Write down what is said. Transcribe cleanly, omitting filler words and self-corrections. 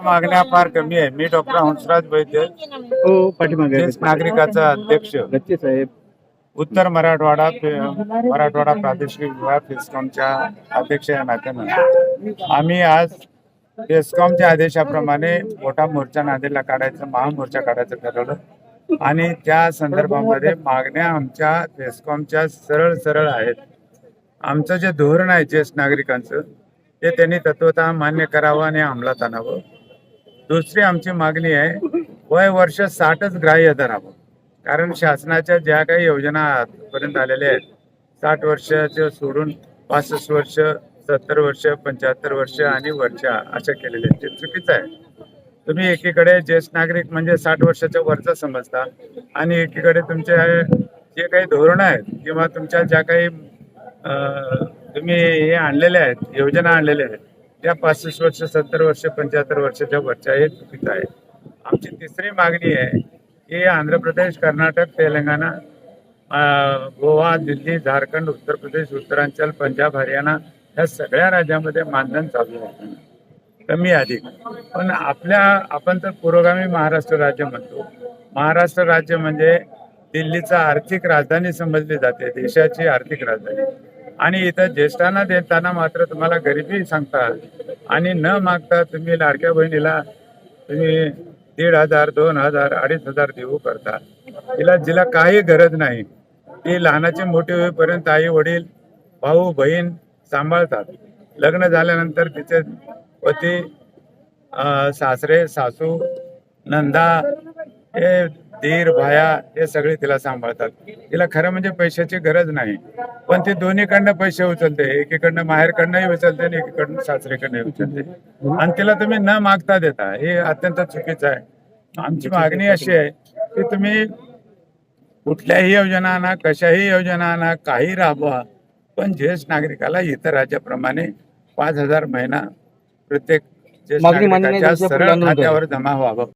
मागण्या फार कमी आहे. मी डॉक्टर हंसराज वैद्य, हो पाठीमागे ज्येष्ठ नागरिकाचा अध्यक्ष, गच्ची साहेब. उत्तर मराठवाडा प्रादेशिक विभाग पेस्कॉमच्या अध्यक्ष या नात्यानं आम्ही आज पेस्कॉमच्या आदेशाप्रमाणे मोठा मोर्चा नांदेडला काढायचं, महामोर्चा काढायचं ठरवलं आणि त्या संदर्भामध्ये मागण्या आमच्या पेस्कॉमच्या सरळ सरळ आहेत. आमचं जे धोरण आहे ज्येष्ठ नागरिकांचं ते त्यांनी तत्वतः मान्य करावं आणि अंमलात आणावं. दुसरी आमची मागणी आहे, वय वर्ष 60च ग्राह्य धरावं. कारण शासनाच्या ज्या काही योजना आजपर्यंत आलेल्या आहेत, 60 वर्षाचे सोडून 65 वर्ष, 70 वर्ष, 75 वर्ष आणि वर्ष अशा केलेल्या आहेत. ते चुकीचं आहे. तुम्ही एकीकडे ज्येष्ठ नागरिक म्हणजे 60 वर्षाच्या वरचा समजता आणि एकीकडे तुमचे जे काही धोरणं आहेत किंवा तुमच्या ज्या काही तुम्ही हे आणलेले आहेत, योजना आणलेल्या आहेत, त्या 65 वर्ष, 70 वर्ष, 75 वर्षाच्या वरच्या हे चुकीचं आहे. आमची तिसरी मागणी आहे की आंध्र प्रदेश, कर्नाटक, तेलंगणा, गोवा, दिल्ली, झारखंड, उत्तर प्रदेश, उत्तरांचल, पंजाब, हरियाणा या सगळ्या राज्यामध्ये मानधन चालू आहे, कमी अधिक. पण आपण तर पुरोगामी महाराष्ट्र राज्य म्हणतो. महाराष्ट्र राज्य म्हणजे दिल्लीचा आर्थिक राजधानी समजली जाते, देशाची आर्थिक राजधानी. आणि इथं ज्येष्ठांना देताना मात्र तुम्हाला गरिबी सांगता आणि न मागता तुम्ही लाडक्या बहिणीला तुम्ही 1,500, 2,000, 2,500 देऊ करता. जिला काही गरज नाही, ती लहानाची मोठी होईपर्यंत आई वडील, भाऊ बहीण सांभाळतात. लग्न झाल्यानंतर तिचे पती, सासरे, सासू, नंदा, हे दीर, भाया हे सगळे तिला सांभाळतात. तिला खरं म्हणजे पैशाची गरज नाही, पण ती दोन्हीकडनं पैसे उचलते. एकीकडनं माहेरकडनंही उचलते आणि एकीकडनं सासरीकडनंही उचलते आणि तिला तुम्ही न मागता देता, हे अत्यंत चुकीचं आहे. आमची मागणी अशी आहे की तुम्ही कुठल्याही योजना आणा, कशाही योजना आणा, काही राबवा, पण ज्येष्ठ नागरिकाला इतर राज्याप्रमाणे 5,000 महिना प्रत्येक ज्येष्ठ नागरिकाच्या सरळ खात्यावर जमा व्हावं.